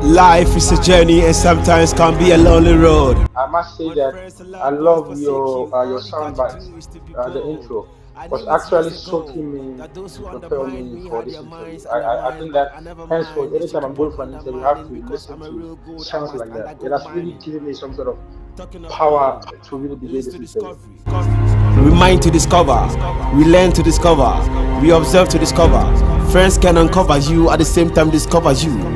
Life is a journey and sometimes can be a lonely road. I must say that I love your sound bites, the intro was actually soaking me to prepare me for this interview. I think that henceforth, anytime I'm going for an interview, I have to listen to sounds like that. It has really given me some sort of power to really begin this interview. We mind to discover, we learn to discover, we observe to discover. Friends can uncover you at the same time discover you.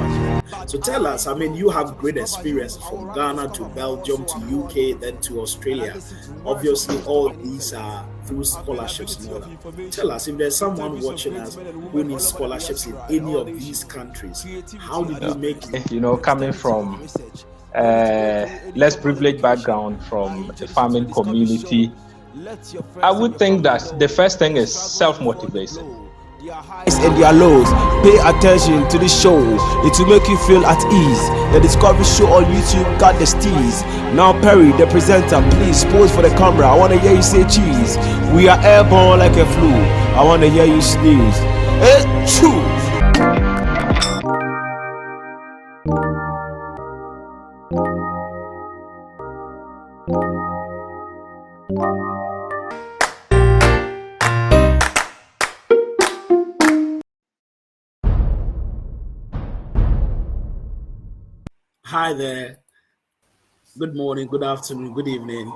So tell us, I mean, you have great experience from Ghana to Belgium to UK, then to Australia. Obviously, all these are through scholarships and all that. Tell us, if there's someone watching us who needs scholarships in any of these countries, how did you make it? You know, coming from less privileged background, from a farming community, I would think that the first thing is self-motivation. And their lows. Pay attention to this show. It will make you feel at ease. The Discovery Show on YouTube got the steez. Now Perry, the presenter, please pose for the camera. I want to hear you say cheese. We are airborne like a flu. I want to hear you sneeze. True. Hi there. Good morning, good afternoon, good evening.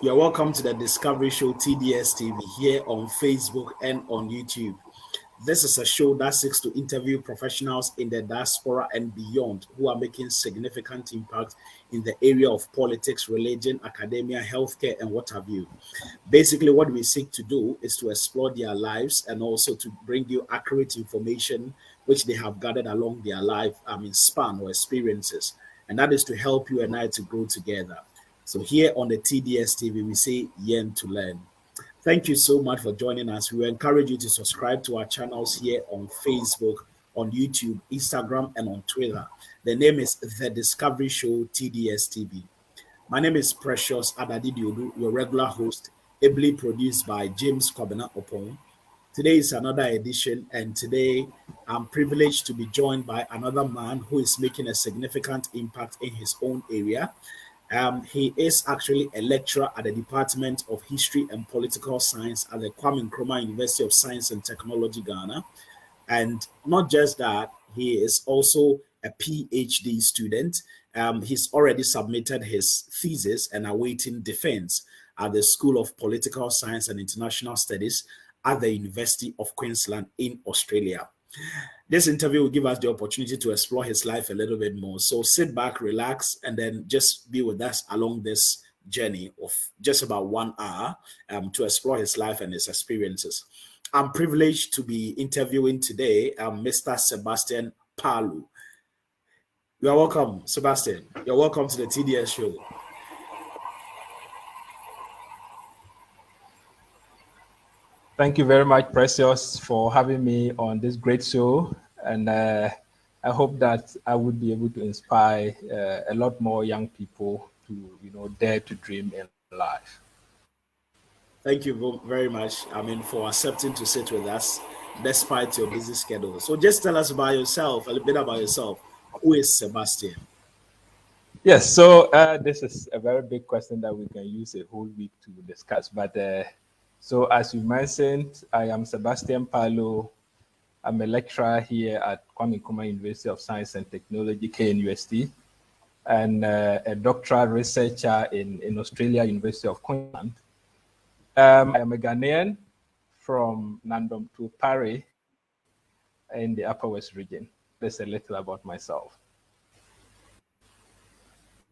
You're welcome to the Discovery Show TDS TV here on Facebook and on YouTube. This is a show that seeks to interview professionals in the diaspora and beyond who are making significant impact in the area of politics, religion, academia, healthcare, and what have you. Basically, what we seek to do is to explore their lives and also to bring you accurate information which they have gathered along their life, span or experiences. And that is to help you and I to grow together. So here on the TDS TV, we say Yearn to learn. Thank you so much for joining us. We encourage you to subscribe to our channels here on Facebook, on YouTube, Instagram, and on Twitter. The name is The Discovery Show TDS TV. My name is Precious Adadidiodu, your regular host, ably produced by James Kwame Opon. Today is another edition, and today I'm privileged to be joined by another man who is making a significant impact in his own area. He is actually a lecturer at the Department of History and Political Science at the Kwame Nkrumah University of Science and Technology, Ghana. And not just that, he is also a PhD student. He's already submitted his thesis and awaiting defense at the School of Political Science and International Studies at the University of Queensland in Australia. This interview will give us the opportunity to explore his life a little bit more. So sit back, relax, and then just be with us along this journey of just about 1 hour to explore his life and his experiences. I'm privileged to be interviewing today Mr. Sebastian Paalo. You are welcome, Sebastian. You're welcome to the TDS show. Thank you very much, Precious, for having me on this great show. And I hope that I would be able to inspire a lot more young people to, dare to dream in life. Thank you very much, for accepting to sit with us despite your busy schedule. So just tell us about yourself, a little bit about yourself. Who is Sebastian? Yes, so this is a very big question that we can use a whole week to discuss. But so as you mentioned, I am Sebastian Paalo. I'm a lecturer here at Kwame Nkrumah University of Science and Technology, KNUST, and a doctoral researcher in Australia, University of Queensland. I am a Ghanaian from Nandom to Paris in the Upper West region. That's a little about myself.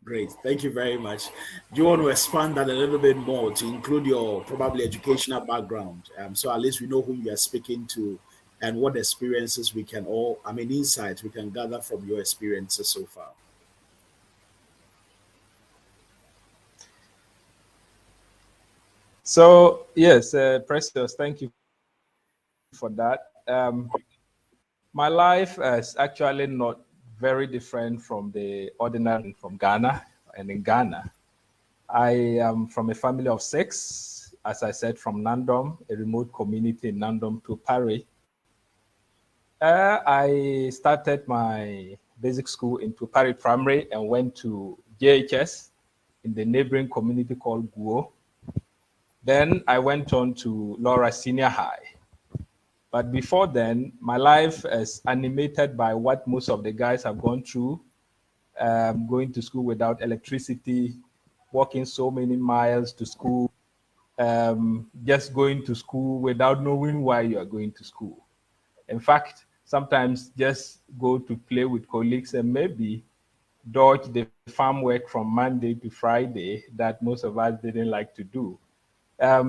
Great, thank you very much. Do you want to expand that a little bit more to include your probably educational background? So at least we know whom you are speaking to and what experiences we can insights we can gather from your experiences so far. So yes, Precious, thank you for that. My life is actually not very different from the ordinary from Ghana. And in Ghana, I am from a family of 6, as I said, from Nandom, a remote community in Nandom to Paris. I started my basic school in Tupari Primary and went to JHS in the neighboring community called Guo. Then I went on to Laura Senior High. But before then, my life is animated by what most of the guys have gone through, going to school without electricity, walking so many miles to school, just going to school without knowing why you are going to school. In fact, sometimes just go to play with colleagues and maybe dodge the farm work from Monday to Friday that most of us didn't like to do.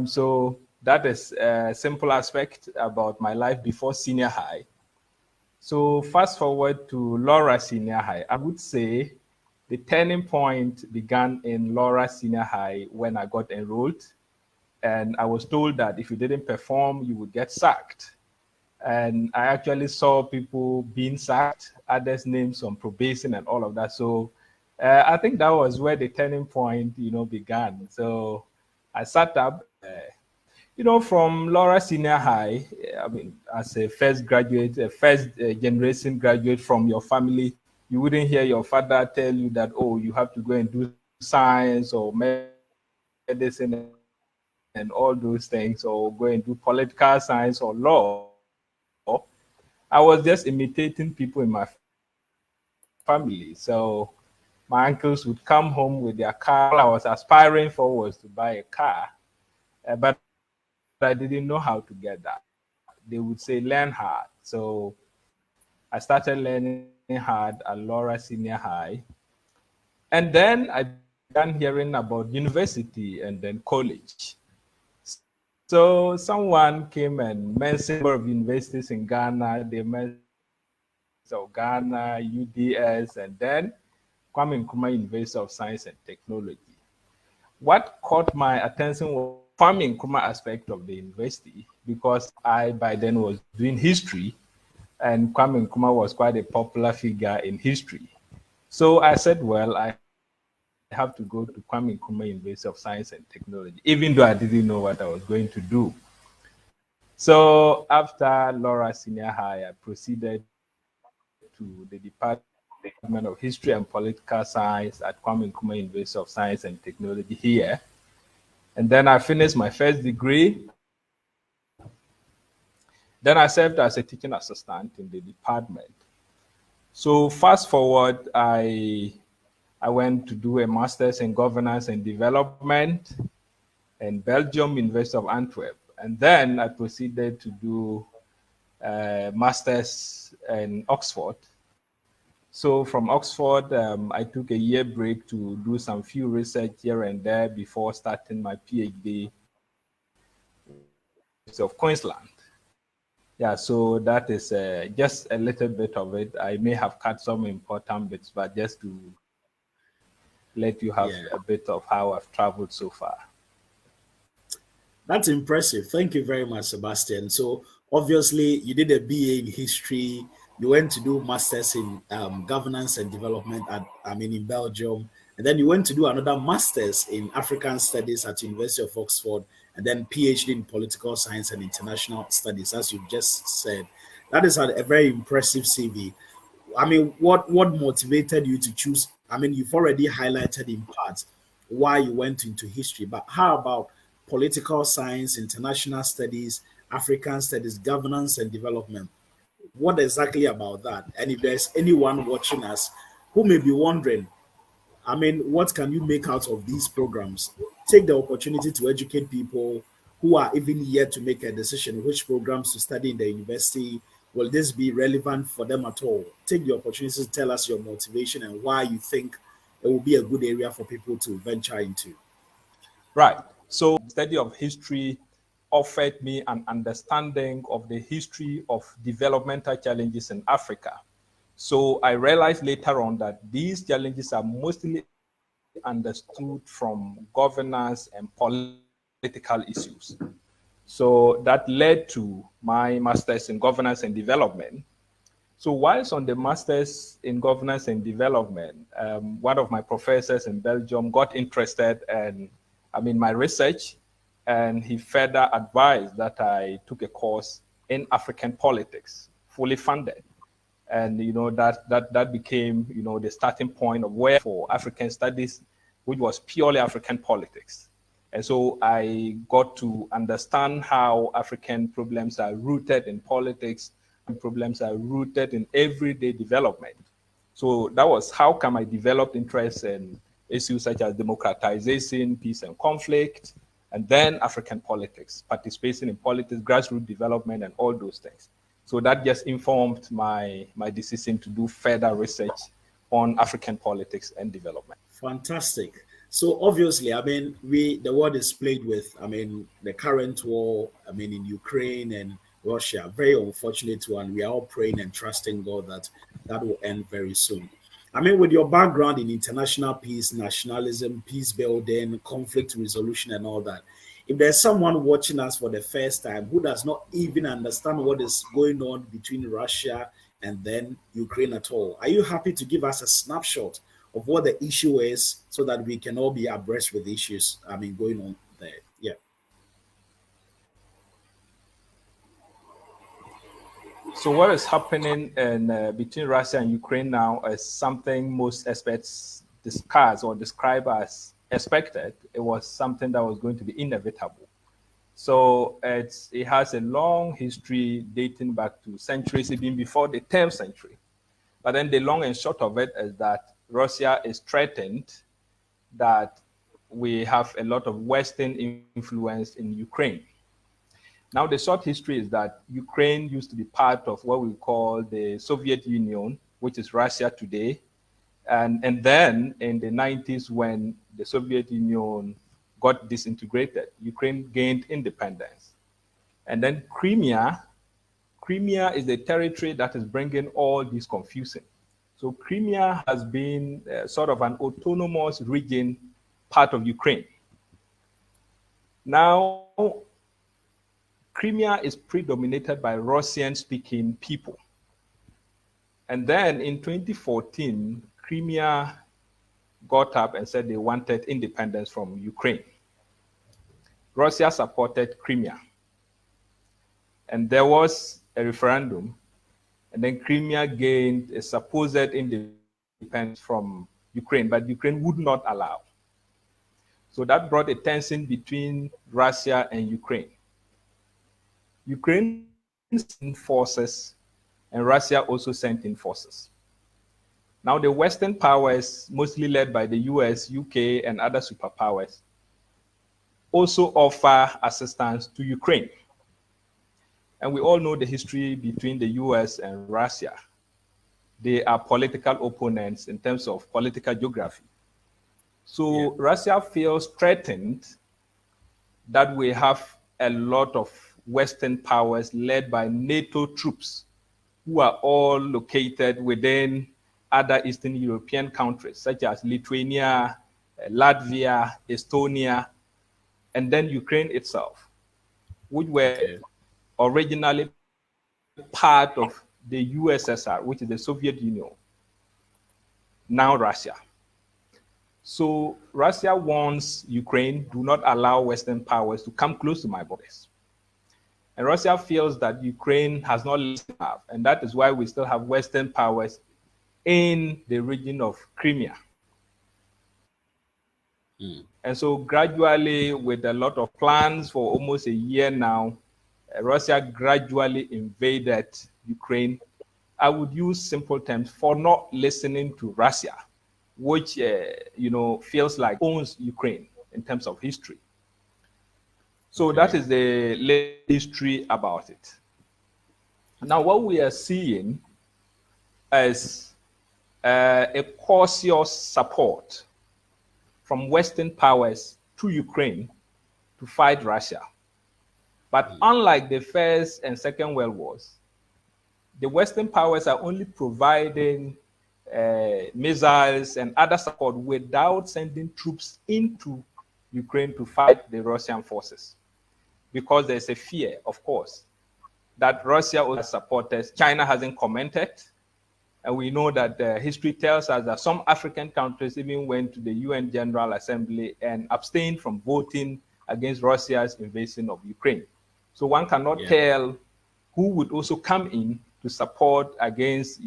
So that is a simple aspect about my life before senior high. So fast forward to Laura Senior High, I would say the turning point began in Laura Senior High when I got enrolled. And I was told that if you didn't perform, you would get sacked. And I actually saw people being sacked, others' names on probation and all of that. So I think that was where the turning point, began. So I sat up, from Laura Senior High. I mean, as a first graduate, a first generation graduate from your family, you wouldn't hear your father tell you that, oh, you have to go and do science or medicine and all those things, or go and do political science or law. I was just imitating people in my family. So my uncles would come home with their car. All I was aspiring for was to buy a car, but I didn't know how to get that. They would say, learn hard. So I started learning hard at Laura Senior High. And then I began hearing about university and then college. So someone came and mentioned a number of universities in Ghana. They mentioned Ghana, UDS, and then Kwame Nkrumah University of Science and Technology. What caught my attention was Kwame Nkrumah aspect of the university, because I, by then, was doing history, and Kwame Nkrumah was quite a popular figure in history. So I said, well, I have to go to Kwame Nkrumah University of Science and Technology, even though I didn't know what I was going to do. So after Laura Senior High, I proceeded to the Department of History and Political Science at Kwame Nkrumah University of Science and Technology here. And then I finished my first degree. Then I served as a teaching assistant in the department. So fast forward, I went to do a master's in governance and development in Belgium, University of Antwerp. And then I proceeded to do a master's in Oxford. So from Oxford, I took a year break to do some few research here and there before starting my PhD of Queensland. Yeah, so that is just a little bit of it. I may have cut some important bits, but just to let you have a bit of how I've traveled so far. That's impressive. Thank you very much, Sebastian. So obviously you did a BA in history. You went to do masters in governance and development in Belgium, and then you went to do another masters in African studies at University of Oxford, and then PhD in political science and international studies, as you just said. That is a very impressive CV. I mean, what motivated you to choose? I mean, you've already highlighted in part why you went into history, but how about political science, international studies, African studies, governance and development? What exactly about that? And if there's anyone watching us who may be wondering, I mean, what can you make out of these programs? Take the opportunity to educate people who are even yet to make a decision which programs to study in the university. Will this be relevant for them at all? Take the opportunity to tell us your motivation and why you think it will be a good area for people to venture into. Right. So the study of history offered me an understanding of the history of developmental challenges in Africa. So I realized later on that these challenges are mostly understood from governance and political issues. So that led to my master's in governance and development. So whilst on the master's in governance and development, one of my professors in Belgium got interested in my research, and he further advised that I took a course in African politics, fully funded. And that became the starting point of where for African studies, which was purely African politics. And so I got to understand how African problems are rooted in politics and problems are rooted in everyday development. So that was how come I developed interest in issues such as democratization, peace and conflict, and then African politics, participation in politics, grassroots development, and all those things. So that just informed my decision to do further research on African politics and development. Fantastic. So obviously, I mean, the world is plagued with, I mean, the current war, I mean, in Ukraine and Russia, very unfortunate one. We are all praying and trusting God that that will end very soon. I mean, with your background in international peace, nationalism, peace building, conflict resolution, and all that, if there's someone watching us for the first time who does not even understand what is going on between Russia and then Ukraine at all, are you happy to give us a snapshot of what the issue is so that we can all be abreast with the issues, I mean, going on there? Yeah. So what is happening in between Russia and Ukraine now is something most experts discuss or describe as expected. It was something that was going to be inevitable. So it has a long history dating back to centuries, even before the 10th century. But then the long and short of it is that Russia is threatened, that we have a lot of Western influence in Ukraine. Now, the short history is that Ukraine used to be part of what we call the Soviet Union, which is Russia today. And then in the 90s, when the Soviet Union got disintegrated, Ukraine gained independence. And then Crimea is the territory that is bringing all this confusion. So Crimea has been sort of an autonomous region, part of Ukraine. Now, Crimea is predominated by Russian-speaking people. And then in 2014, Crimea got up and said they wanted independence from Ukraine. Russia supported Crimea. And there was a referendum, and then Crimea gained a supposed independence from Ukraine, but Ukraine would not allow. So that brought a tension between Russia and Ukraine. Ukraine sent forces, and Russia also sent in forces. Now, the Western powers, mostly led by the US, UK, and other superpowers, also offer assistance to Ukraine. And we all know the history between the US and Russia. They are political opponents in terms of political geography. So Russia feels threatened that we have a lot of Western powers led by NATO troops who are all located within other Eastern European countries, such as Lithuania, Latvia, Estonia, and then Ukraine itself, which were originally part of the USSR, which is the Soviet Union, now Russia. So Russia wants Ukraine, do not allow Western powers to come close to my borders. And Russia feels that Ukraine has not listened enough, and that is why we still have Western powers in the region of Crimea. And so gradually, with a lot of plans for almost a year now, Russia gradually invaded Ukraine. I would use simple terms for not listening to Russia, which feels like owns Ukraine in terms of history. So that is the history about it. Now, what we are seeing is a cautious support from Western powers to Ukraine to fight Russia. But unlike the First and Second World Wars, the Western powers are only providing missiles and other support without sending troops into Ukraine to fight the Russian forces. Because there's a fear, of course, that Russia will support us. China hasn't commented. And we know that history tells us that some African countries even went to the UN General Assembly and abstained from voting against Russia's invasion of Ukraine. So one cannot tell who would also come in to support against,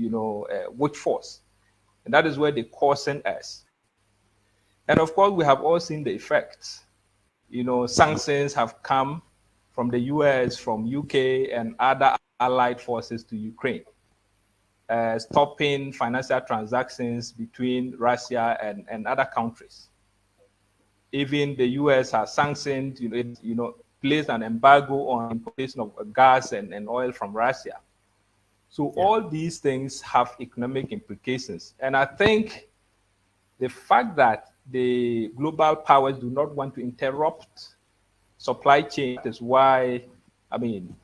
which force. And that is where they caution us. And of course, we have all seen the effects. Sanctions have come from the US, from UK, and other allied forces to Ukraine, stopping financial transactions between Russia and other countries. Even the US has sanctioned, placed an embargo on importation of gas and oil from Russia. So all these things have economic implications. And I think the fact that the global powers do not want to interrupt supply chain is why,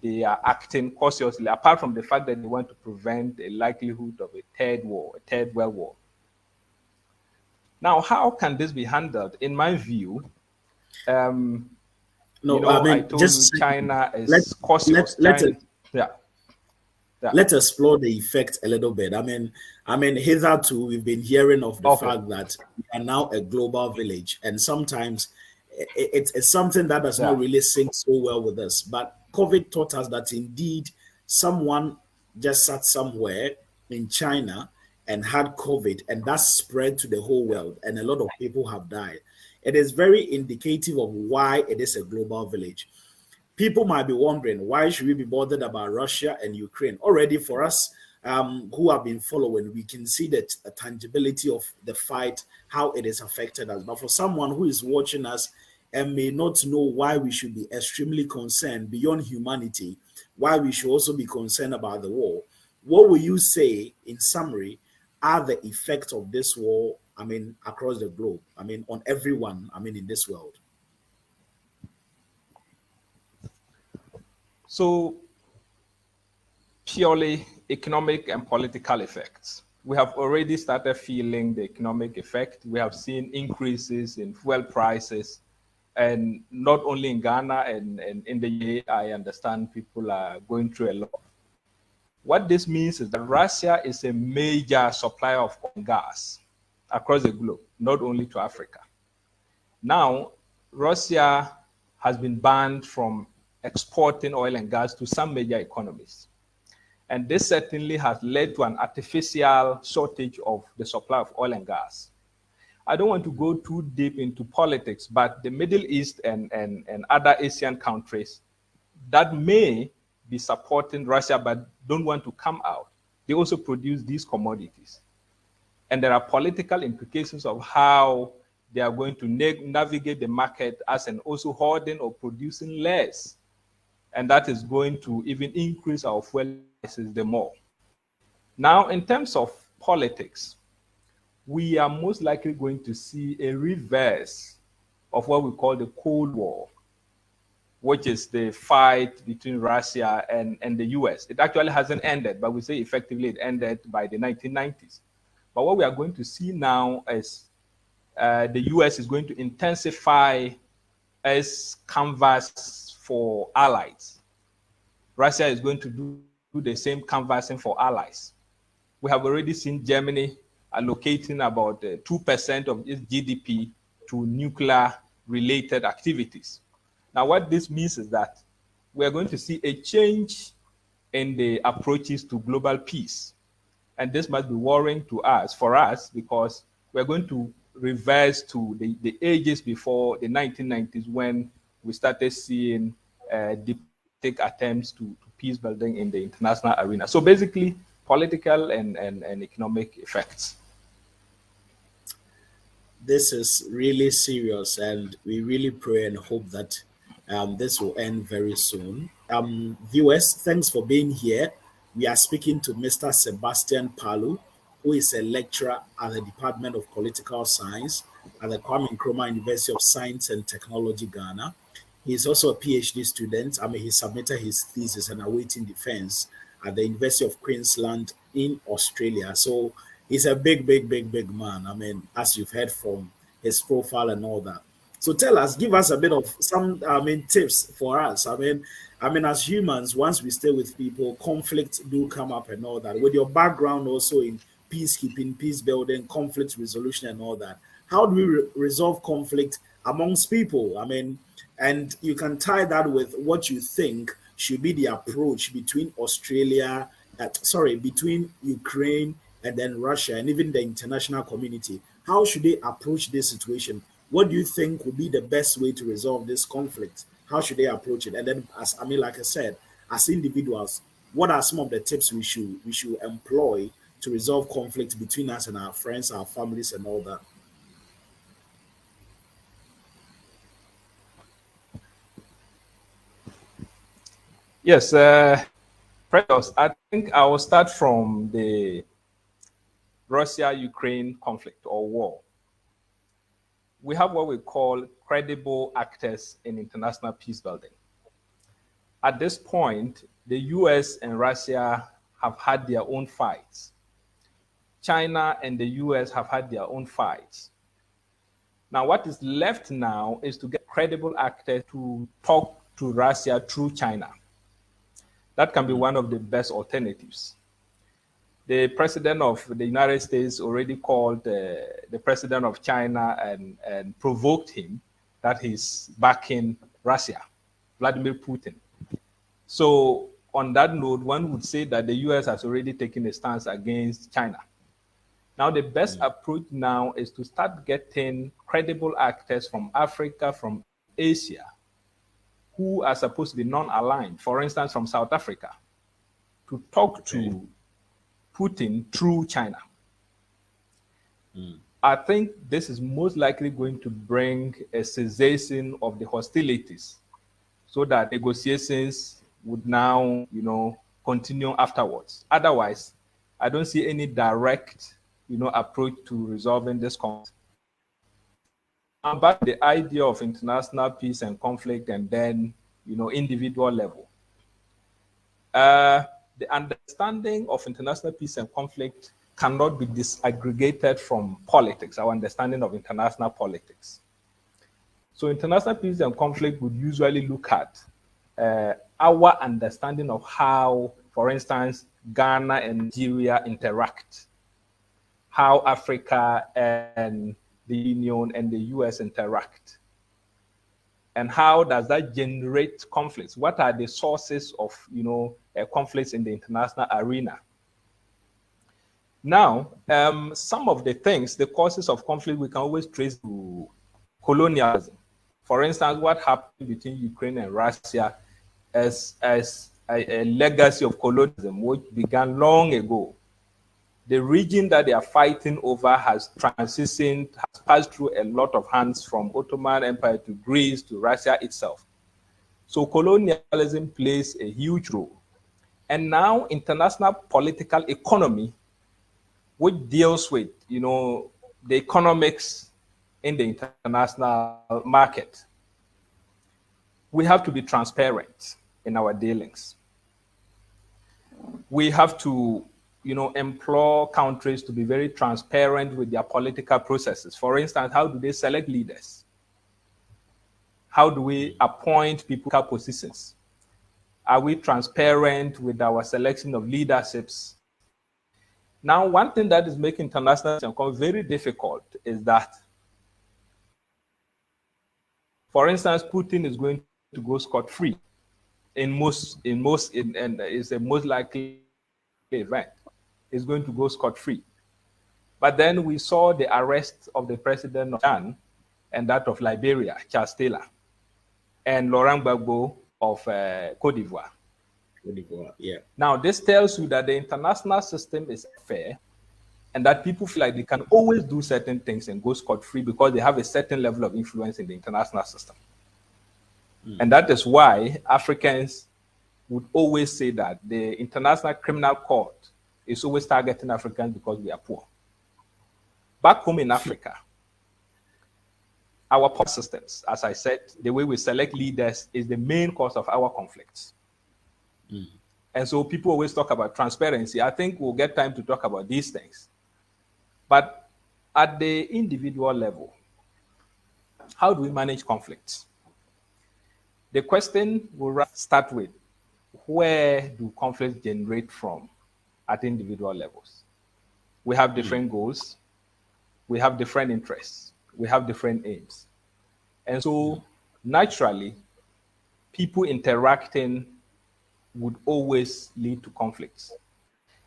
they are acting cautiously, apart from the fact that they want to prevent a likelihood of a third world war. Now, how can this be handled? In my view, I told you China is cautious. Let's explore the effect a little bit. Hitherto we've been hearing of the fact that we are now a global village, and sometimes it's something that does not really sink so well with us. But COVID taught us that indeed someone just sat somewhere in China and had COVID, and that spread to the whole world, and a lot of people have died. It is very indicative of why it is a global village. People might be wondering, why should we be bothered about Russia and Ukraine? Already for us who have been following, we can see that a tangibility of the fight, how it has affected us. But for someone who is watching us and may not know why we should be extremely concerned beyond humanity, why we should also be concerned about the war, what will you say, in summary, are the effects of this war, across the globe, on everyone, in this world? So, purely economic and political effects. We have already started feeling the economic effect. We have seen increases in fuel prices, and not only in Ghana and in the UAE, I understand people are going through a lot. What this means is that Russia is a major supplier of oil and gas across the globe, not only to Africa. Now, Russia has been banned from exporting oil and gas to some major economies. And this certainly has led to an artificial shortage of the supply of oil and gas. I don't want to go too deep into politics, but the Middle East and other Asian countries that may be supporting Russia but don't want to come out, they also produce these commodities. And there are political implications of how they are going to navigate the market as an also hoarding or producing less. And that is going to even increase our fuel prices the more. Now, in terms of politics, we are most likely going to see a reverse of what we call the Cold War, which is the fight between Russia and the US. It actually hasn't ended, but we say effectively it ended by the 1990s. But what we are going to see now is the US is going to intensify its canvas for allies. Russia is going to do the same canvassing for allies. We have already seen Germany allocating about 2% of its GDP to nuclear-related activities. Now, what this means is that we are going to see a change in the approaches to global peace. And this must be worrying for us, because we're going to reverse to the ages before the 1990s, when we started seeing diplomatic attempts to peace building in the international arena. So basically, political and economic effects. This is really serious, and we really pray and hope that this will end very soon. Viewers, thanks for being here. We are speaking to Mr. Sebastian Paalo, who is a lecturer at the Department of Political Science at the Kwame Nkrumah University of Science and Technology, Ghana. He is also a PhD student. He submitted his thesis and awaiting defense at the University of Queensland in Australia. So he's a big man. As you've heard from his profile and all that. So tell us, give us a bit of some, tips for us. As humans, once we stay with people, conflicts do come up and all that. With your background also in peacekeeping, peace building, conflict resolution and all that, how do we resolve conflict amongst people? And you can tie that with what you think should be the approach between Australia between Ukraine and then Russia and even the international community? How should they approach this situation? What do you think would be the best way to resolve this conflict? How should they approach it? And then, like I said, as individuals, what are some of the tips we should employ to resolve conflict between us and our friends, our families, and all that? Yes, Pretos, I think I will start from the Russia-Ukraine conflict or war. We have what we call credible actors in international peace building. At this point, the US and Russia have had their own fights. China and the US have had their own fights. Now, what is left now is to get credible actors to talk to Russia through China. That can be one of the best alternatives. The president of the United States already called the president of China and provoked him that he's backing Russia, Vladimir Putin. So on that note, one would say that the US has already taken a stance against China. Now, the best approach now is to start getting credible actors from Africa, from Asia, who are supposed to be non-aligned, for instance, from South Africa, to talk to Putin through China. I think this is most likely going to bring a cessation of the hostilities so that negotiations would now, continue afterwards. Otherwise, I don't see any direct, approach to resolving this conflict. Back to the idea of international peace and conflict and then, individual level. The understanding of international peace and conflict cannot be disaggregated from politics, our understanding of international politics. So international peace and conflict would usually look at our understanding of how, for instance, Ghana and Nigeria interact, how Africa and the Union and the US interact, and how does that generate conflicts? What are the sources of, conflicts in the international arena? Now, some of the things, the causes of conflict, we can always trace to colonialism. For instance, what happened between Ukraine and Russia as a legacy of colonialism, which began long ago. The region that they are fighting over has transitioned, has passed through a lot of hands from Ottoman Empire to Greece to Russia itself. So colonialism plays a huge role. And now international political economy, which deals with, the economics in the international market. We have to be transparent in our dealings. We have to implore countries to be very transparent with their political processes. For instance, how do they select leaders? How do we appoint people in positions? Are we transparent with our selection of leaderships? Now, one thing that is making international conflict very difficult is that, for instance, Putin is going to go scot-free and is the most likely event. Is going to go scot-free. But then we saw the arrest of the president of Sudan and that of Liberia, Charles Taylor, and Laurent Gbagbo of Cote d'Ivoire. Yeah. Now, this tells you that the international system is fair and that people feel like they can always do certain things and go scot-free because they have a certain level of influence in the international system. And that is why Africans would always say that the International Criminal Court is always targeting Africans because we are poor. Back home in Africa, our power systems, as I said, the way we select leaders is the main cause of our conflicts. And so people always talk about transparency. I think we'll get time to talk about these things. But at the individual level, how do we manage conflicts? The question will start with, where do conflicts generate from at individual levels? We have different goals. We have different interests. We have different aims. And so naturally, people interacting would always lead to conflicts.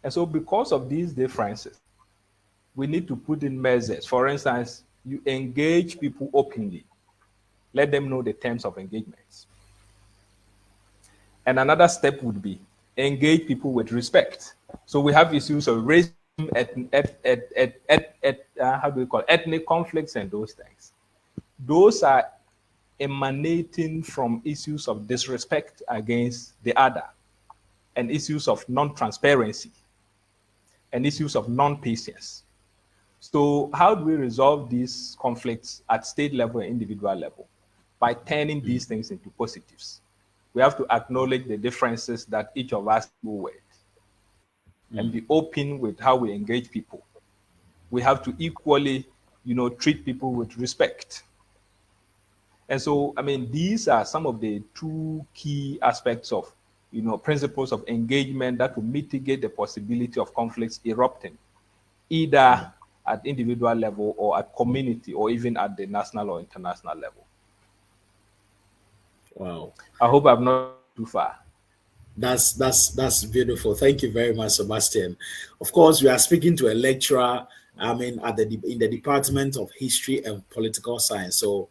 And so because of these differences, we need to put in measures. For instance, you engage people openly. Let them know the terms of engagements. And another step would be engage people with respect. So we have issues of racism, how do we call it? Ethnic conflicts and those things. Those are emanating from issues of disrespect against the other and issues of non-transparency and issues of non-patience. So how do we resolve these conflicts at state level and individual level? By turning these things into positives. We have to acknowledge the differences that each of us go with and be open with how we engage people. We have to equally, treat people with respect. And so, I mean, these are some of the two key aspects of, principles of engagement that will mitigate the possibility of conflicts erupting, either at individual level or at community or even at the national or international level. Wow. I hope I'm not too far. That's beautiful. Thank you very much, Sebastian. Of course, we are speaking to a lecturer, in the Department of History and Political Science. So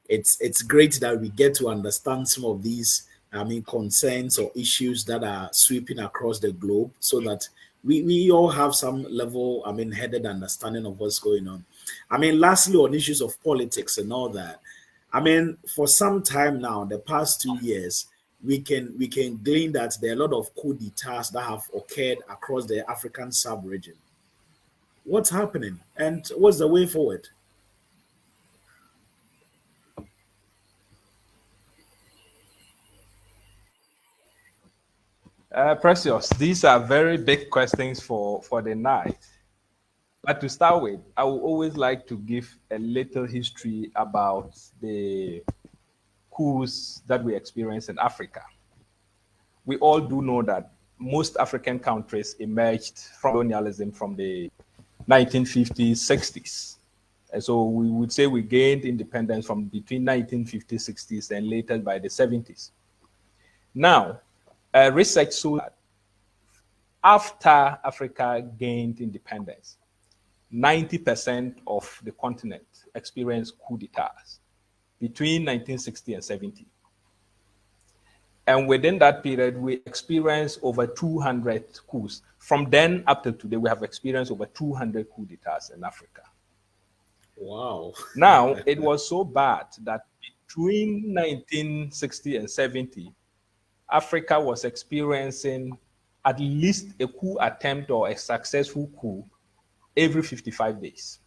it's great that we get to understand some of these, concerns or issues that are sweeping across the globe so that we all have some level, headed understanding of what's going on. Lastly, on issues of politics and all that, for some time now, the past 2 years, we can glean that there are a lot of coup d'etats that have occurred across the African sub-region. What's happening and what's the way forward? Precious, these are very big questions for the night. But to start with, I would always like to give a little history about the coups that we experience in Africa. We all do know that most African countries emerged from colonialism from the 1950s, 60s. And so we would say we gained independence from between 1950s, 60s, and later by the 70s. Now, research shows that after Africa gained independence, 90% of the continent experienced coup d'etats between 1960 and 70. And within that period, we experienced over 200 coups. From then up to today, we have experienced over 200 coup d'etats in Africa. Wow. Now, it was so bad that between 1960 and 70, Africa was experiencing at least a coup attempt or a successful coup every 55 days.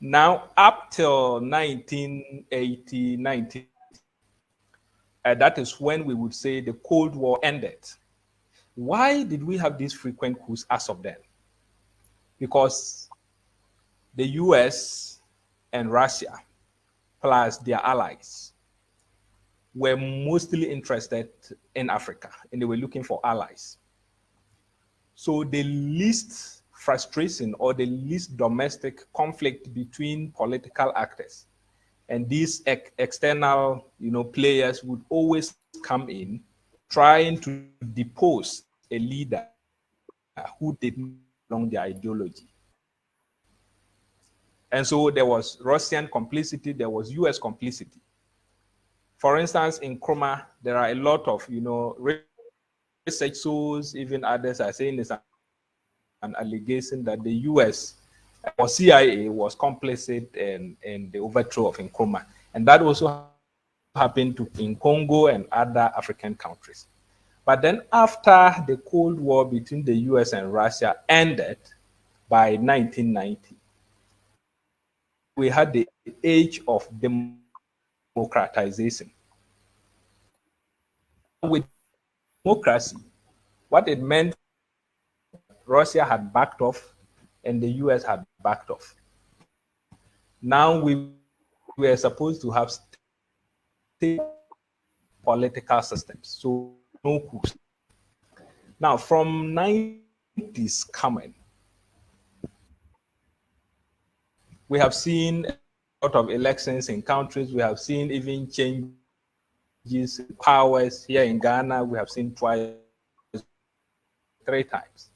Now, up till 1980, that is when we would say the Cold War ended. Why did we have these frequent coups as of then? Because the US and Russia, plus their allies, were mostly interested in Africa, and they were looking for allies. So the least frustration or the least domestic conflict between political actors and these external, players would always come in trying to depose a leader who did not belong their ideology. And so there was Russian complicity, there was US complicity. For instance, in Nkrumah, there are a lot of, research shows, even others are saying it's an allegation that the US or CIA was complicit in the overthrow of Nkrumah. And that also happened in Congo and other African countries. But then after the Cold War between the US and Russia ended by 1990, we had the age of democratization. With democracy, what it meant, Russia had backed off and the US had backed off. Now we were supposed to have state political systems, so no coups. Now, from 90s coming, we have seen a lot of elections in countries. We have seen even changes in powers. Here in Ghana, we have seen twice 3 times.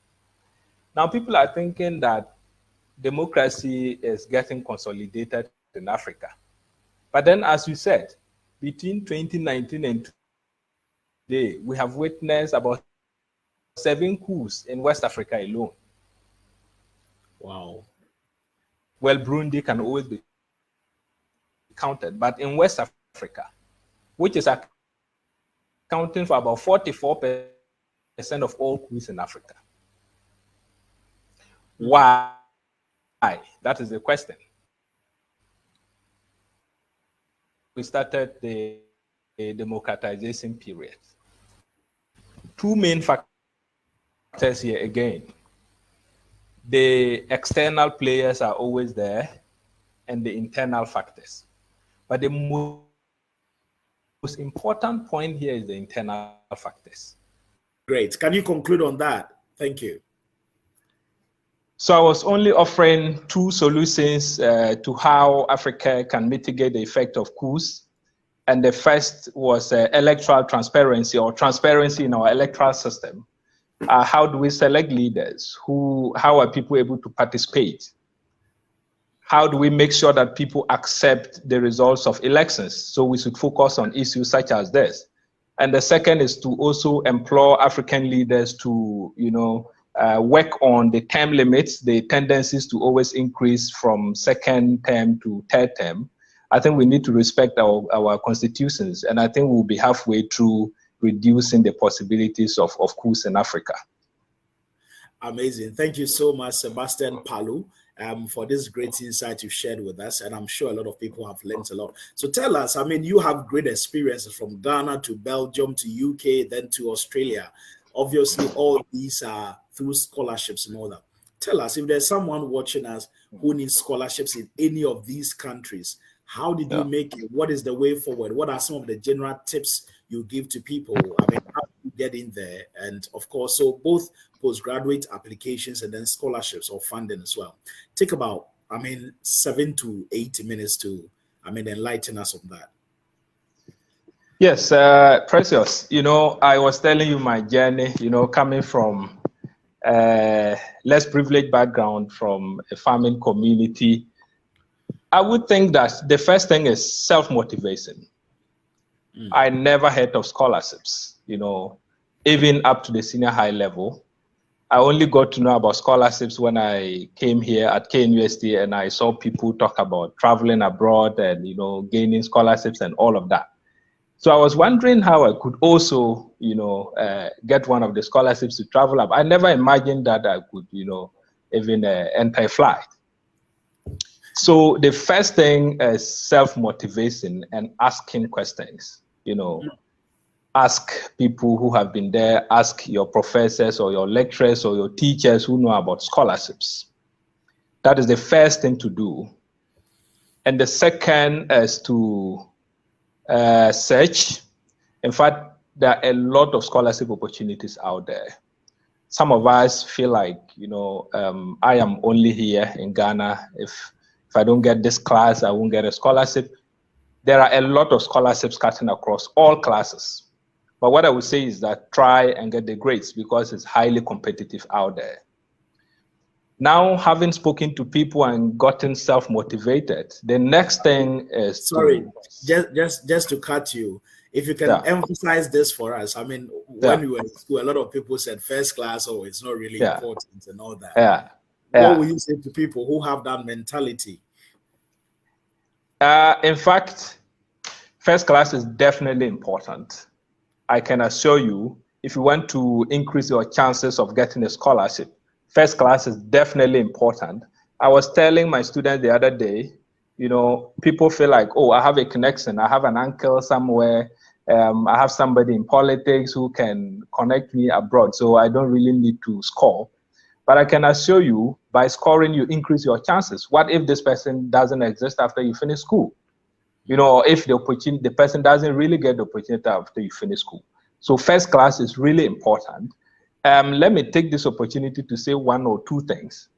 Now, people are thinking that democracy is getting consolidated in Africa. But then, as you said, between 2019 and today, we have witnessed about 7 coups in West Africa alone. Wow. Well, Burundi can always be counted, but in West Africa, which is accounting for about 44% of all coups in Africa. Why? That is the question. We started the democratization period. 2 main factors here again. The external players are always there, and the internal factors. But the most important point here is the internal factors. Great. Can you conclude on that? Thank you. So I was only offering 2 solutions to how Africa can mitigate the effect of coups. And the first was electoral transparency, or transparency in our electoral system. How do we select leaders? How are people able to participate? How do we make sure that people accept the results of elections? So we should focus on issues such as this. And the second is to also implore African leaders to, work on the term limits, the tendencies to always increase from 2nd term to 3rd term. I think we need to respect our constitutions, and I think we'll be halfway through reducing the possibilities of coups in Africa. Amazing. Thank you so much, Sebastian Paalo, for this great insight you've shared with us. And I'm sure a lot of people have learned a lot. So tell us, you have great experiences from Ghana to Belgium to UK, then to Australia. Obviously, all these are through scholarships and all that. Tell us, if there's someone watching us who needs scholarships in any of these countries, how did you make it? What is the way forward? What are some of the general tips you give to people? How do you get in there? And of course, so both postgraduate applications and then scholarships or funding as well. Take about, 7 to 8 minutes to, enlighten us on that. Yes, Precious, I was telling you my journey, coming from less privileged background, from a farming community. I would think that the first thing is self-motivation. I never heard of scholarships, even up to the senior high level. I only got to know about scholarships when I came here at KNUST and I saw people talk about traveling abroad and, gaining scholarships and all of that. So I was wondering how I could also, get one of the scholarships to travel up. I never imagined that I could, even enter a flight. So the first thing is self-motivation and asking questions, Ask people who have been there, ask your professors or your lecturers or your teachers who know about scholarships. That is the first thing to do. And the second is to search. In fact, there are a lot of scholarship opportunities out there. Some of us feel like, I am only here in Ghana. If I don't get this class, I won't get a scholarship. There are a lot of scholarships cutting across all classes. But what I would say is that try and get the grades because it's highly competitive out there. Now, having spoken to people and gotten self-motivated, the next thing is just to cut you. If you can emphasize this for us, when we were in school, a lot of people said first class, it's not really important and all that. What will you say to people who have that mentality? In fact, first class is definitely important. I can assure you, if you want to increase your chances of getting a scholarship, first class is definitely important. I was telling my students the other day, people feel like, I have a connection. I have an uncle somewhere. I have somebody in politics who can connect me abroad. So I don't really need to score. But I can assure you, by scoring, you increase your chances. What if this person doesn't exist after you finish school? If the person doesn't really get the opportunity after you finish school. So first class is really important. Let me take this opportunity to say 1 or 2 things.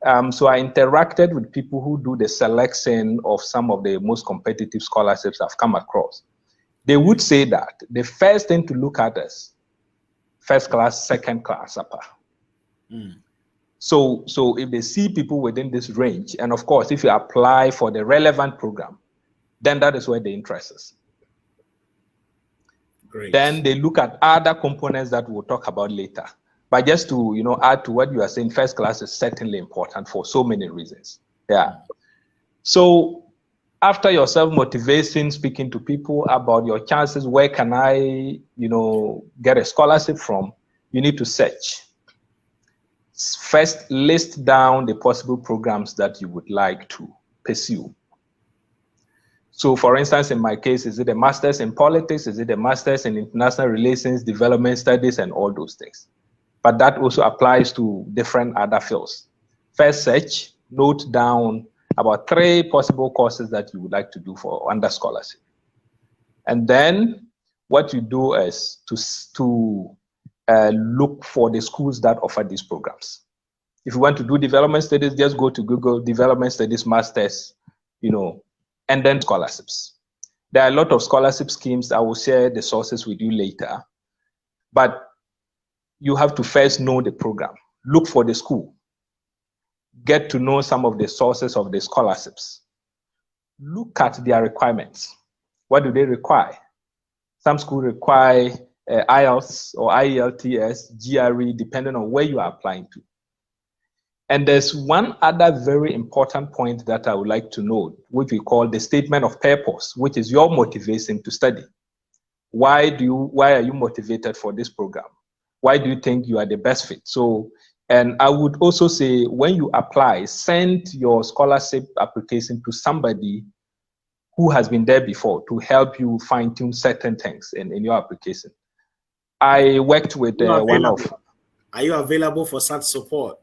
So I interacted with people who do the selection of some of the most competitive scholarships I've come across. They would say that the first thing to look at is first class, second class, upper. So if they see people within this range, and of course, if you apply for the relevant program, then that is where the interest is. Great. Then they look at other components that we'll talk about later. But just to add to what you are saying, first class is certainly important for so many reasons. Yeah. So after your self-motivation, speaking to people about your chances, where can I, get a scholarship from? You need to search. First, list down the possible programs that you would like to pursue. So, for instance, in my case, is it a master's in politics? Is it a master's in international relations, development studies, and all those things? But that also applies to different other fields. First, search, note down about 3 possible courses that you would like to do for under scholarship. And then what you do is to look for the schools that offer these programs. If you want to do development studies, just go to Google development studies masters, and then scholarships. There are a lot of scholarship schemes. I will share the sources with you later. But you have to first know the program. Look for the school. Get to know some of the sources of the scholarships. Look at their requirements. What do they require? Some schools require IELTS or IELTS, GRE, depending on where you are applying to. And there's one other very important point that I would like to note, which we call the statement of purpose, which is your motivation to study. Why are you motivated for this program? Why do you think you are the best fit? So, and I would also say when you apply, send your scholarship application to somebody who has been there before to help you fine-tune certain things in your application. I worked with one of... Are you available for such support?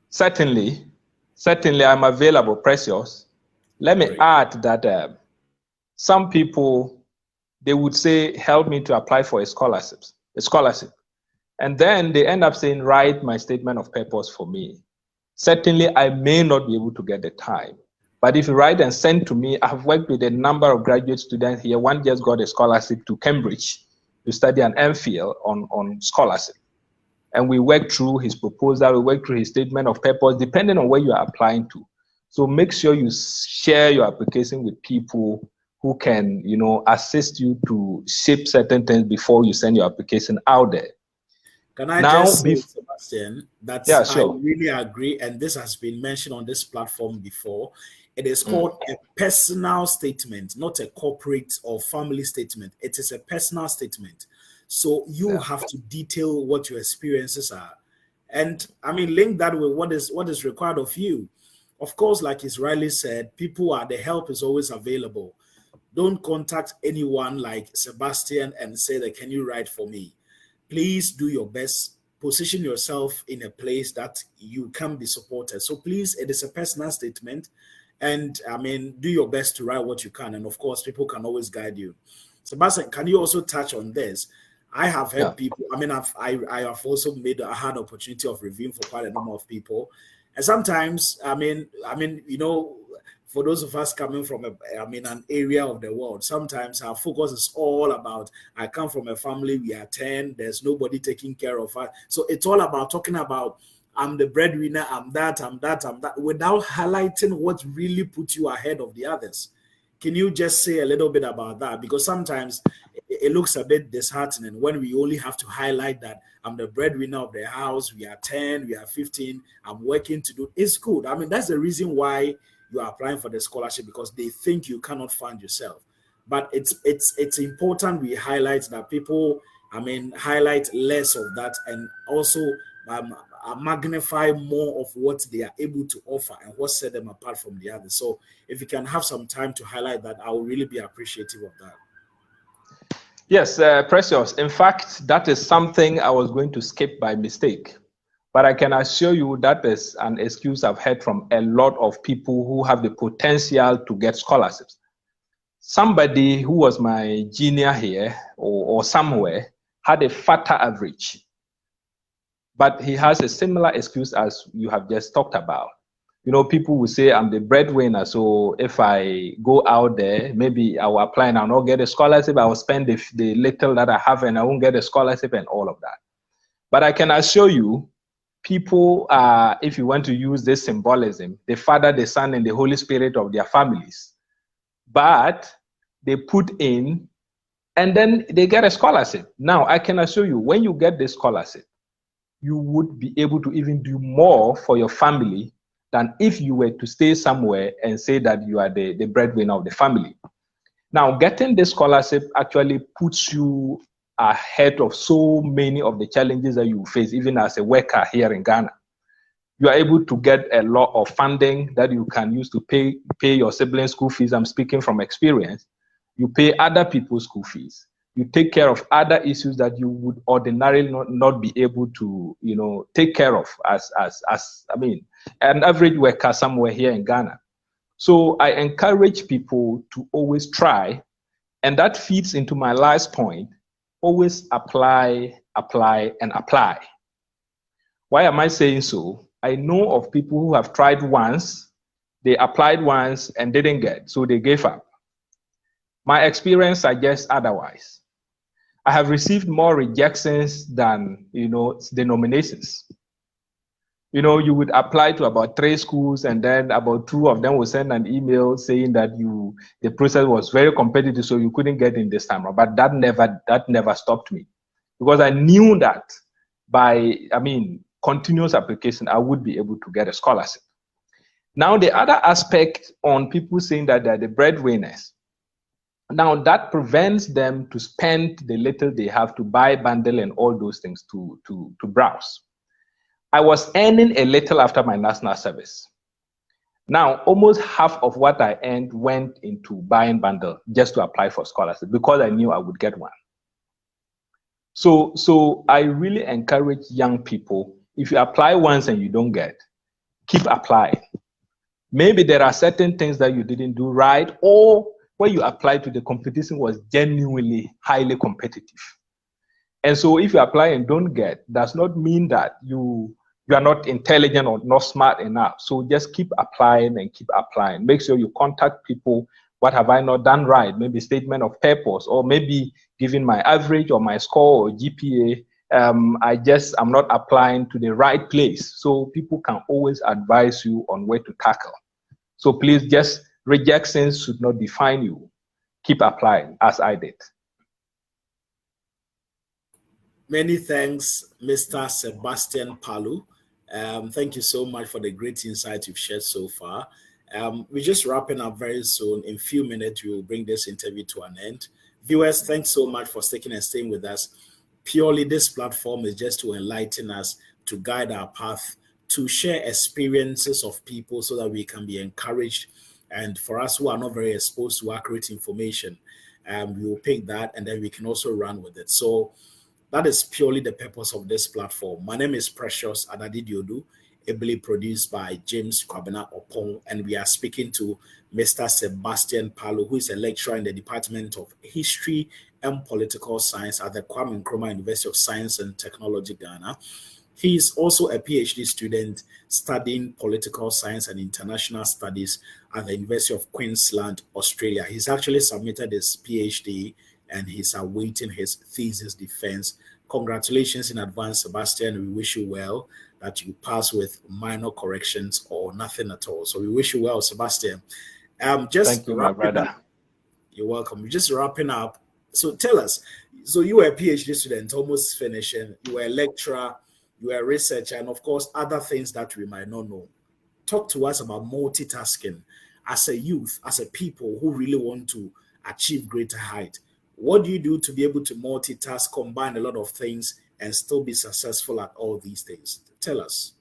Certainly, I'm available, Precious. Let me add that some people, they would say, help me to apply for a scholarship. And then they end up saying, write my statement of purpose for me. Certainly, I may not be able to get the time. But if you write and send to me, I've worked with a number of graduate students here. One just got a scholarship to Cambridge to study an MPhil on scholarship. And we work through his proposal, we work through his statement of purpose, depending on where you are applying to. So make sure you share your application with people who can, assist you to shape certain things before you send your application out there. Can I just say, Sebastian, that I really agree, and this has been mentioned on this platform before. It is called a personal statement, not a corporate or family statement. It is a personal statement. So you have to detail what your experiences are. And link that with what is required of you. Of course, like Israeli said, the help is always available. Don't contact anyone like Sebastian and say that, can you write for me? Please do your best. Position yourself in a place that you can be supported. So please, it is a personal statement. And do your best to write what you can. And of course, people can always guide you. Sebastian, can you also touch on this? I have helped people. I have also had opportunity of reviewing for quite a number of people, and sometimes, for those of us coming from an area of the world, sometimes our focus is all about. I come from a family. We are 10. There's nobody taking care of us, so it's all about talking about. I'm the breadwinner. I'm that. Without highlighting what really put you ahead of the others. Can you just say a little bit about that? Because sometimes it looks a bit disheartening when we only have to highlight that I'm the breadwinner of the house, we are 10, we are 15, I'm working to do. It's good. That's the reason why you are applying for the scholarship, because they think you cannot fund yourself. But it's important we highlight that people, highlight less of that and also magnify more of what they are able to offer and what set them apart from the others. So if you can have some time to highlight that, I will really be appreciative of that. Yes, Precious. In fact, that is something I was going to skip by mistake. But I can assure you that is an excuse I've heard from a lot of people who have the potential to get scholarships. Somebody who was my junior here or somewhere had a fatter average. But he has a similar excuse as you have just talked about. People will say, I'm the breadwinner, so if I go out there, maybe I will apply and I'll not get a scholarship. I will spend the little that I have and I won't get a scholarship and all of that. But I can assure you people are, if you want to use this symbolism, the Father, the Son, and the Holy Spirit of their families. But they put in, and then they get a scholarship. Now, I can assure you, when you get this scholarship, you would be able to even do more for your family than if you were to stay somewhere and say that you are the breadwinner of the family. Now, getting this scholarship actually puts you ahead of so many of the challenges that you face, even as a worker here in Ghana. You are able to get a lot of funding that you can use to pay your siblings' school fees. I'm speaking from experience. You pay other people's school fees. You take care of other issues that you would ordinarily not be able to, take care of as an average worker somewhere here in Ghana. So I encourage people to always try, and that feeds into my last point, always apply, and apply. Why am I saying so? I know of people who have tried once, they applied once and didn't get, so they gave up. My experience suggests otherwise. I have received more rejections than, the nominations. You would apply to about 3 schools, and then about 2 of them will send an email saying that the process was very competitive, so you couldn't get in this time. But that never stopped me, because I knew that by, continuous application, I would be able to get a scholarship. Now, the other aspect on people saying that they're the breadwinners, now that prevents them to spend the little they have to buy bundle and all those things to browse. I was earning a little after my national service. Now, almost half of what I earned went into bundle just to apply for scholarship, because I knew I would get one. So I really encourage young people, if you apply once and you don't get, keep applying. Maybe there are certain things that you didn't do right, or when you applied to, the competition was genuinely highly competitive. And so if you apply and don't get, does not mean that you are not intelligent or not smart enough. So just keep applying and keep applying. Make sure you contact people. What have I not done right? Maybe statement of purpose, or maybe given my average or my score or GPA, I'm not applying to the right place. So people can always advise you on where to tackle. So please, just rejections should not define you. Keep applying, as I did. Many thanks, Mr. Sebastian Paalo. Thank you so much for the great insight you've shared so far. We're just wrapping up very soon. In a few minutes, we will bring this interview to an end. Viewers, thanks so much for sticking and staying with us. Purely, this platform is just to enlighten us, to guide our path, to share experiences of people so that we can be encouraged. And for us who are not very exposed to accurate information, we will pick that and then we can also run with it. So that is purely the purpose of this platform. My name is Precious Adadidiodu, ably produced by James Kwame Opong, and we are speaking to Mr. Sebastian Paalo, who is a lecturer in the Department of History and Political Science at the Kwame Nkrumah University of Science and Technology, Ghana. He is also a PhD student studying political science and international studies at the University of Queensland, Australia. He's actually submitted his PhD and he's awaiting his thesis defense. Congratulations in advance, Sebastian. We wish you well, that you pass with minor corrections or nothing at all. So we wish you well, Sebastian. Thank you, my brother. You're welcome. We're just wrapping up. So tell us, so you were a PhD student, almost finishing. You were a lecturer, you were a researcher, and of course, other things that we might not know. Talk to us about multitasking as a youth, as a people who really want to achieve greater height. What do you do to be able to multitask, combine a lot of things, and still be successful at all these things? Tell us.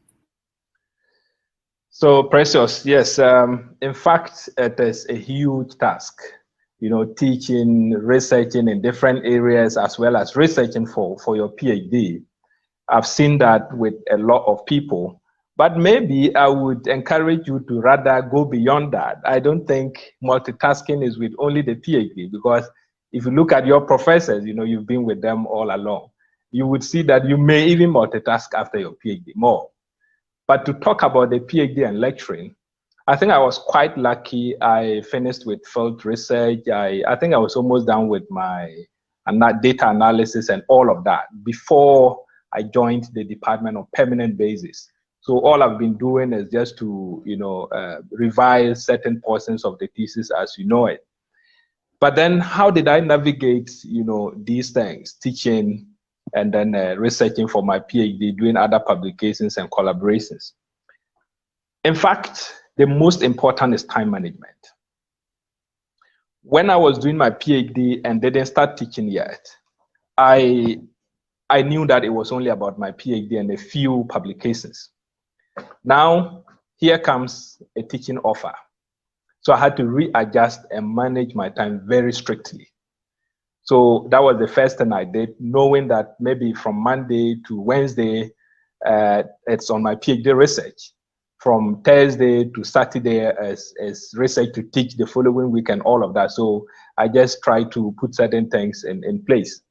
So, Precious, yes. In fact, it is a huge task. Teaching, researching in different areas, as well as researching for your PhD. I've seen that with a lot of people. But maybe I would encourage you to rather go beyond that. I don't think multitasking is with only the PhD, because if you look at your professors, you've been with them all along, you would see that you may even multitask after your PhD more. But to talk about the PhD and lecturing, I think I was quite lucky. I finished with field research. I think I was almost done with my data analysis and all of that before I joined the department on permanent basis. So all I've been doing is just to, revise certain portions of the thesis as you know it. But then how did I navigate, these things, teaching and then researching for my PhD, doing other publications and collaborations? In fact, the most important is time management. When I was doing my PhD and didn't start teaching yet, I knew that it was only about my PhD and a few publications. Now, here comes a teaching offer. So I had to readjust and manage my time very strictly. So that was the first thing I did, knowing that maybe from Monday to Wednesday, it's on my PhD research. From Thursday to Saturday as research to teach the following week and all of that. So I just try to put certain things in place.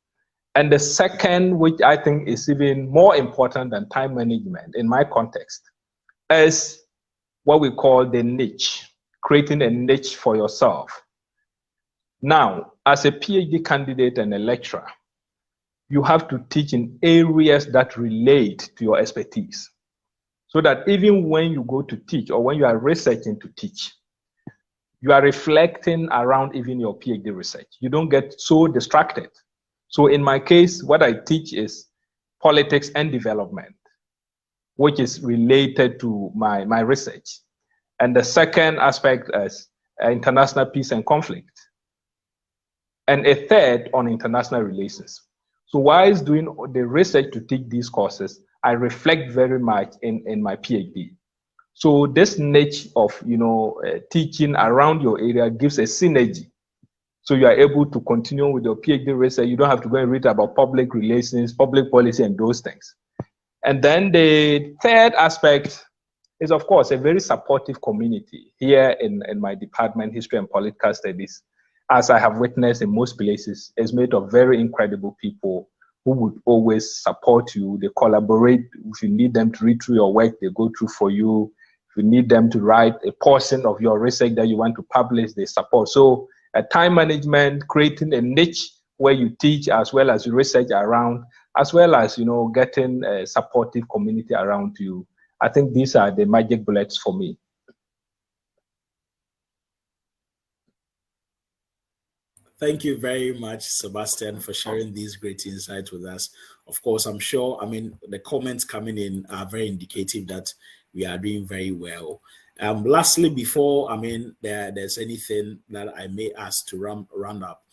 And the second, which I think is even more important than time management in my context, is what we call the niche, creating a niche for yourself. Now, as a PhD candidate and a lecturer, you have to teach in areas that relate to your expertise. So that even when you go to teach or when you are researching to teach, you are reflecting around even your PhD research. You don't get so distracted. So in my case, what I teach is politics and development, which is related to my research. And the second aspect is international peace and conflict. And a third on international relations. So while doing the research to teach these courses, I reflect very much in my PhD. So this niche of teaching around your area gives a synergy. So you are able to continue with your PhD research. You don't have to go and read about public relations, public policy, and those things. And then the third aspect is, of course, a very supportive community. Here in my department, History and Political Studies, as I have witnessed in most places, is made of very incredible people who would always support you. They collaborate. If you need them to read through your work, they go through for you. If you need them to write a portion of your research that you want to publish, they support. So time management, creating a niche where you teach as well as you research around, as well as getting a supportive community around you. I think these are the magic bullets for me. Thank you very much, Sebastian, for sharing these great insights with us. Of course, I'm sure, the comments coming in are very indicative that we are doing very well. Lastly, before, there's anything that I may ask to round up.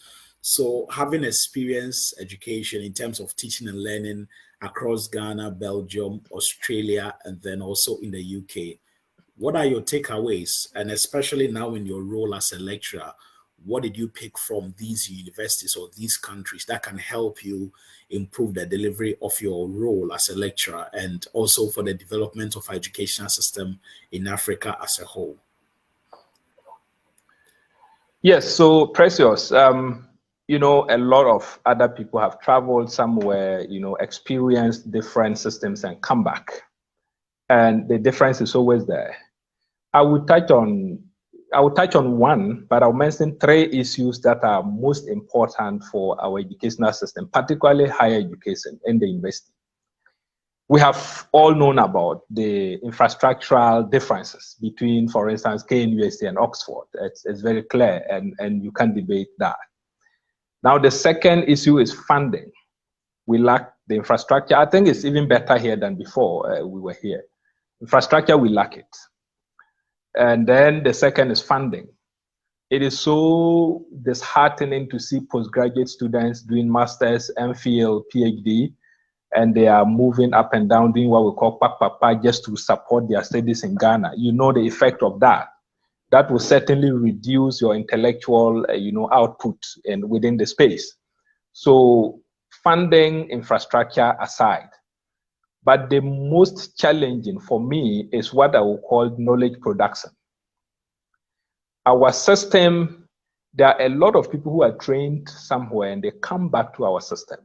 So having experienced education in terms of teaching and learning across Ghana, Belgium, Australia, and then also in the UK, what are your takeaways? And especially now in your role as a lecturer, what did you pick from these universities or these countries that can help you improve the delivery of your role as a lecturer and also for the development of educational system in Africa as a whole? Yes, so Precious, a lot of other people have traveled somewhere, experienced different systems and come back. And the difference is always there. I will touch on one, but I'll mention three issues that are most important for our educational system, particularly higher education and the university. We have all known about the infrastructural differences between, for instance, KNUST and Oxford. It's very clear, and you can't debate that. Now, the second issue is funding. We lack the infrastructure. I think it's even better here than before we were here. Infrastructure, we lack it. And then the second is funding. It is so disheartening to see postgraduate students doing masters, MPhil, PhD, and they are moving up and down doing what we call papa just to support their studies in Ghana. You know the effect of that. That will certainly reduce your intellectual, output and within the space. So funding, infrastructure aside. But the most challenging for me is what I will call knowledge production. Our system, there are a lot of people who are trained somewhere and they come back to our system.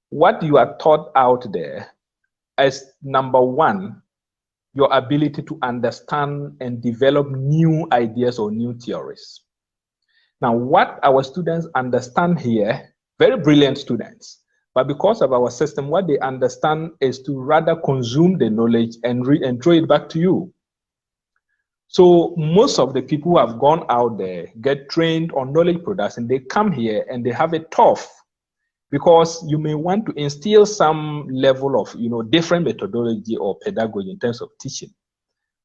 What you are taught out there is, number one, your ability to understand and develop new ideas or new theories. Now, what our students understand here, very brilliant students, But because of our system, what they understand is to rather consume the knowledge and throw it back to you. So most of the people who have gone out there, get trained on knowledge production, they come here and they have it tough, because you may want to instill some level of, different methodology or pedagogy in terms of teaching.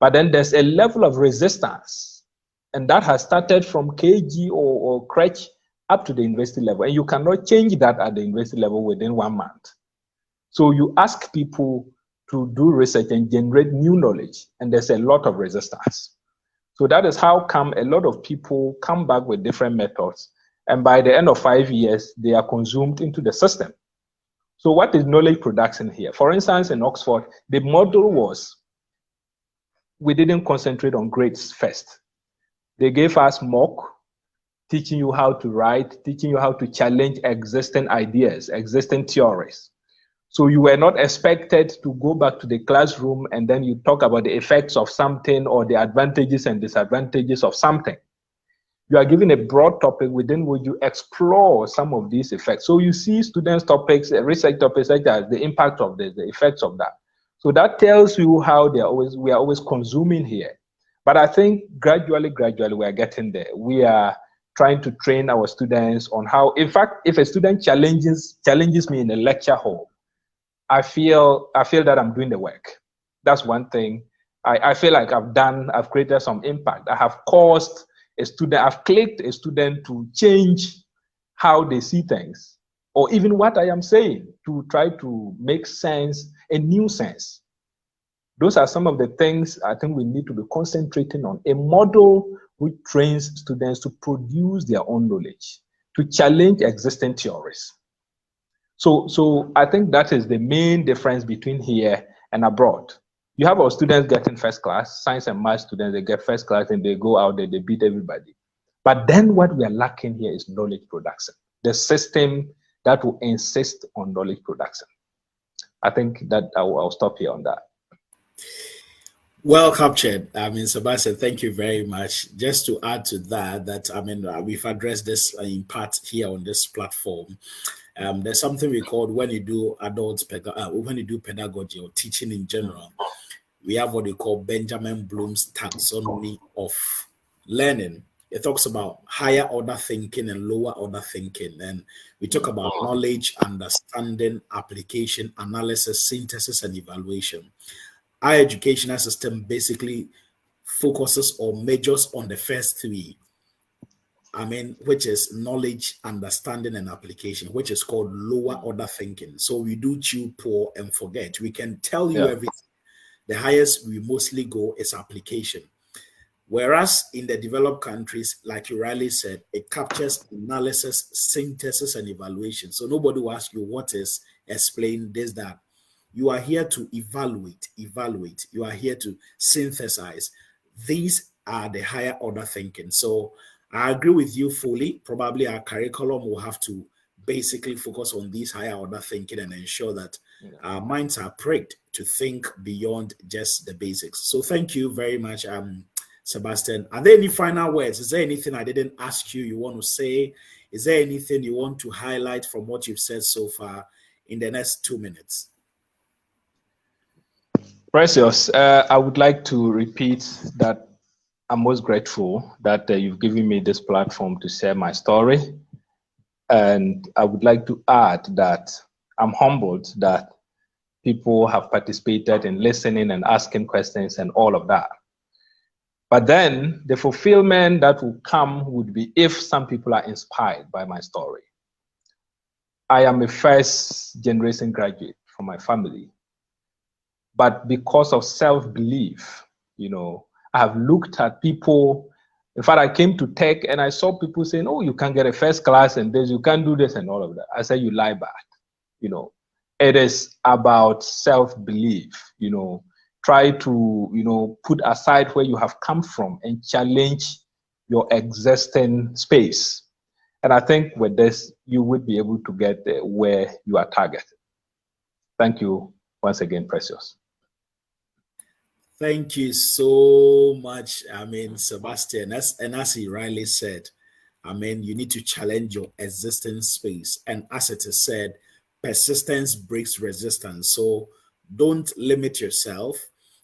But then there's a level of resistance, and that has started from KG or crèche up to the university level. And you cannot change that at the university level within 1 month. So you ask people to do research and generate new knowledge, and there's a lot of resistance. So that is how come a lot of people come back with different methods. And by the end of 5 years, they are consumed into the system. So what is knowledge production here? For instance, in Oxford, the model was, we didn't concentrate on grades first. They gave us mock, teaching you how to write, teaching you how to challenge existing ideas, existing theories. So you were not expected to go back to the classroom and then you talk about the effects of something or the advantages and disadvantages of something. You are given a broad topic within which you explore some of these effects. So you see students' topics, research topics, such as the impact of the effects of that. So that tells you how we are always consuming here. But I think gradually we are getting there. We are trying to train our students on how, in fact, if a student challenges me in a lecture hall, I feel that I'm doing the work. That's one thing. I feel like I've created some impact. I have caused I've clicked a student to change how they see things, or even what I am saying, to try to make sense, a new sense. Those are some of the things I think we need to be concentrating on. A model which trains students to produce their own knowledge, to challenge existing theories. So I think that is the main difference between here and abroad. You have our students getting first class, science and math students, they get first class and they go out there, they beat everybody. But then what we are lacking here is knowledge production, the system that will insist on knowledge production. I think that I'll stop here on that. Well captured. Sebastian, thank you very much. Just to add to that, we've addressed this in part here on this platform. There's something we call, when you do when you do pedagogy or teaching in general, we have what we call Benjamin Bloom's Taxonomy of Learning. It talks about higher order thinking and lower order thinking. And we talk about knowledge, understanding, application, analysis, synthesis, and evaluation. Our educational system basically focuses or measures on the first three. Which is knowledge, understanding, and application, which is called lower order thinking. So we do chew, pour, and forget. We can tell you everything. The highest we mostly go is application. Whereas in the developed countries, like you rightly said, it captures analysis, synthesis, and evaluation. So nobody will ask you what is, explain this, that. You are here to evaluate. You are here to synthesize. These are the higher order thinking. So I agree with you fully. Probably our curriculum will have to basically focus on these higher order thinking and ensure that our minds are pricked to think beyond just the basics. So thank you very much, Sebastian. Are there any final words? Is there anything I didn't ask you want to say? Is there anything you want to highlight from what you've said so far in the next 2 minutes? Precious, I would like to repeat that I'm most grateful that you've given me this platform to share my story. And I would like to add that I'm humbled that people have participated in listening and asking questions and all of that. But then the fulfillment that will come would be if some people are inspired by my story. I am a first generation graduate from my family, but because of self-belief, I have looked at people. In fact, I came to tech and I saw people saying, oh, you can't get a first class and this, you can't do this and all of that. I said, you lie back. It is about self-belief. Try to, put aside where you have come from and challenge your existing space. And I think with this, you would be able to get where you are targeted. Thank you once again, Precious. Thank you so much. Sebastian, as he rightly said, you need to challenge your existing space. And as it is said, persistence breaks resistance. So don't limit yourself.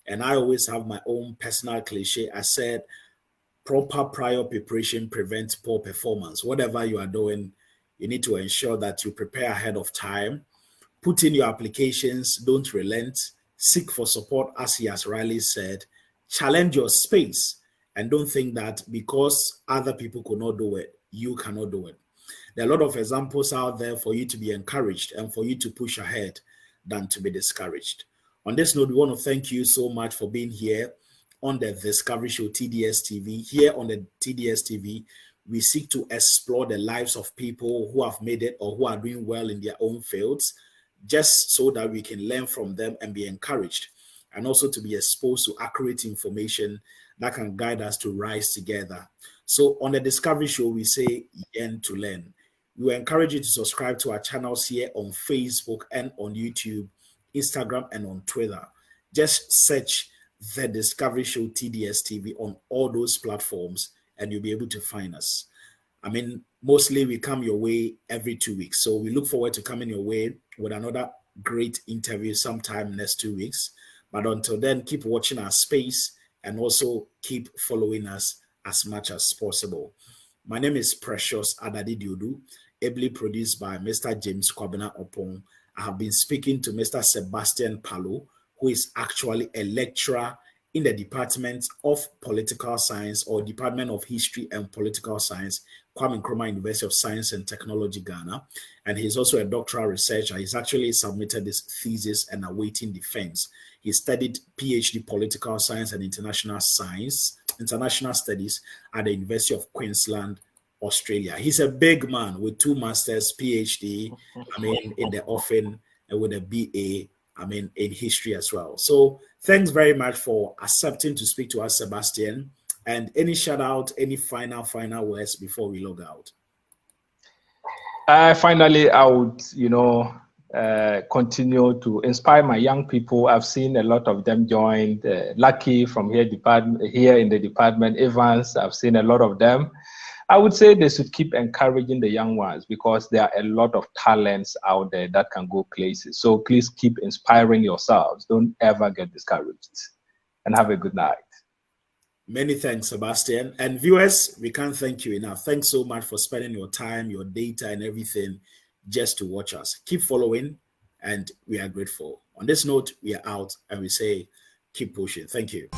And I always have my own personal cliche. I said, proper prior preparation prevents poor performance. Whatever you are doing, you need to ensure that you prepare ahead of time. Put in your applications, don't relent, seek for support, as he has rightly said, challenge your space, and don't think that because other people could not do it, you cannot do it. There are a lot of examples out there for you to be encouraged and for you to push ahead than to be discouraged. On this note, we want to thank you so much for being here on the Discovery Show TDS TV. Here on the TDS TV, we seek to explore the lives of people who have made it or who are doing well in their own fields, just so that we can learn from them and be encouraged, and also to be exposed to accurate information that can guide us to rise together. So on the Discovery Show, we say yearn to learn. We encourage you to subscribe to our channels here on Facebook and on YouTube, Instagram, and on Twitter. Just search the Discovery Show TDS TV on all those platforms, and you'll be able to find us. I mean, mostly we come your way every 2 weeks. So we look forward to coming your way with another great interview sometime next 2 weeks. But until then, keep watching our space and also keep following us as much as possible. My name is Precious Adadi Diodu, ably produced by Mr. James Kwabena Opong. I have been speaking to Mr. Sebastian Paalo, who is actually a lecturer in the Department of Political Science or Department of History and Political Science, Kwame Nkrumah University of Science and Technology, Ghana. And he's also a doctoral researcher. He's actually submitted his thesis and awaiting defense. He studied PhD Political Science and International Studies at the University of Queensland, Australia. He's a big man with 2 masters, PhD, in the offing, and with a BA, in history as well. So thanks very much for accepting to speak to us, Sebastian. And any shout out, any final words before we log out? Finally, I would, continue to inspire my young people. I've seen a lot of them join. Lucky from here in the department, Evans. I've seen a lot of them. I would say they should keep encouraging the young ones because there are a lot of talents out there that can go places. So please keep inspiring yourselves. Don't ever get discouraged. And have a good night. Many thanks, Sebastian. And viewers, we can't thank you enough. Thanks so much for spending your time, your data, and everything just to watch us. Keep following, and we are grateful. On this note, we are out, and we say, keep pushing. Thank you.